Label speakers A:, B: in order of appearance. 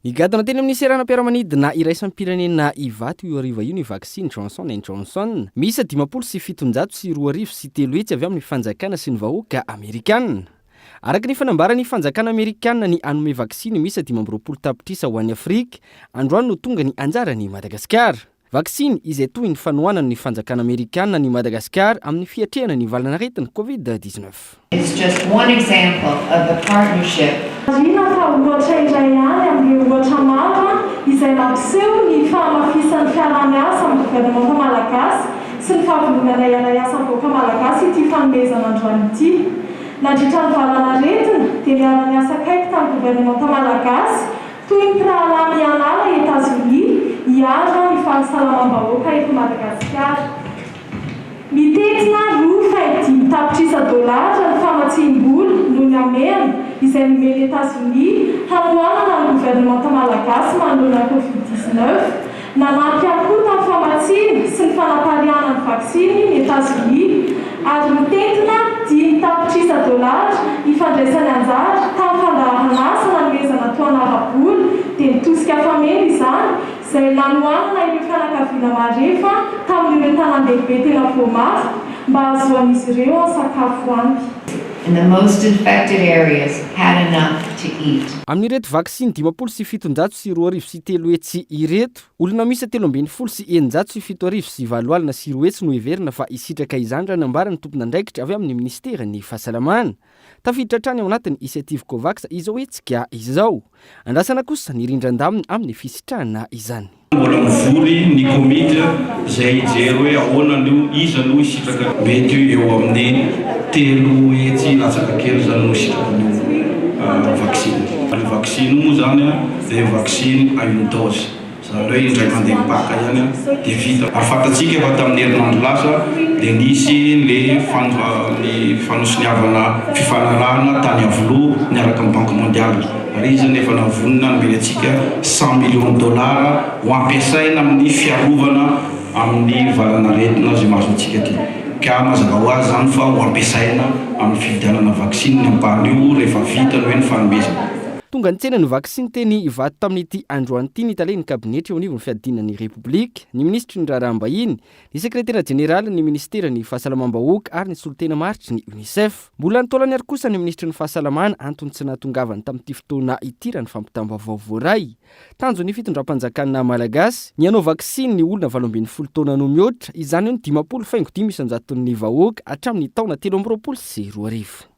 A: Igadana teny amin'ny seranam-piaramanidina iraisampirenena ivato io ariva io ny vaksiny Johnson & Johnson. Misy 507 sy 3 hetsy avy amin'ny fanjakana sy ny vahoaka Amerikanina. Araka ny fanambarany fanjakana Amerikanina ny anome vaksiny misy 520 tapitrisa ho an'ny Afrika, androany no tonga ny anjarany Madagasikara. Vaksiny izay toy ny fanohanana ny fanjakana Amerikanina ny Madagasikara amin'ny fiatrehana ny valanaretin'ny COVID-19.
B: It's just one example of the partnership.
C: Izay mampiseho ny famafisan'ny fiarah-miasa amin'ny gouvernement Malagasy sy ny fahavolonana iara-iasa vahoaka Malagasy ity fanomezana androany ity. Nandritra ny valanaretina dia miara-miasa akaiky tamin'ny gouvernement Malagasy toy ny mpirahalahy mianala États-Unis hiara ny fahasalamam-bahoaka eto Madagasikara. Mitetina $5 tapitrisa ny famatsiam-bola no ny amehany izay nomeny États-Unis hamohanana ny gouvernement Malagasy manoloana COVID-19, nanampy koa tamin'ny famatsiana sy ny fanapariana ny vaksiny ny États-Unis ary mitetina $10 tapitrisa ifandraisany anjara tamin'ny fandaharana asa nanomezana taona ara-bola dia nitosika famena izany izay nanohanana ireo fianakaviana marefa tamin'ireo tanan-dehibe tena voamafy mba ahazoan'izy ireo ny sakafo ampy.
B: And the most infected areas had enough to eat.
A: Amin'ireto vaksiny 507 sy 3 hetsy ireto, olona misy 320 sy 907 sy 7 alina sy 4 hetsy no heverina fa isitraka izany raha nambarany tompon'andraikitra avy amin'ny ministeran'ny fahasalamana. Tafiditra hatrany ao anatin'ny inisiativa COVAX izao hetsika izao. Andrasana kosa ny rindran-damina amin'ny fisitrahana izany.
D: Mbola mivory ny komity izay hijery hoe ahoana no iza no isitraka mety eo amin'ny 3 hetsy latsaka kely zany no isitraka ny vaksiny. Ny vaksiny moa zany dia vaksiny à une dose. Zany hoe indray mandeha mipaka ihany dia vita. Afantatsika efa tamin'ny herinandro lasa dia nisy le fanosoniavana fifanarahana tany Avoloha niaraka amin'ny Banque mondiale. Ary izy nefa navonina nomeny antsika $100 millions ho ampiasaina amin'ny fiarovana amin'ny valanaretina izay mahazo antsika ty. Ka mazava ho azy zany fa ho ampiasaina amin'ny fividianana vaksiny ny ampahan'io rehefa vita hoe ny fanomezana.
A: Tonga nitsena ny vaksiny teny ivato tamin'ity androany ity ny talen'ny kabinetra eo anivon'ny fiadinan'ny Repoblika, ny ministry ny raharaham-bahiny, ny sekretera jeneraly ny ministeran'ny fahasalamam-bahoaka ary ny solotena maritry ny UNICEF. Mbola nitaolany ary kosa ny ministry ny fahasalamana antony tsy nahatongavany tamin'ity fotoana ity raha ny fampitambavao voaray. Tanjon'ny fitondram-panjakana Malagasy ny anao vaksiny ny olona 20 taona no mihoatra, izany hoe ny 50,5 isanjaton'ny vahoaka hatramin'ny taona 2020.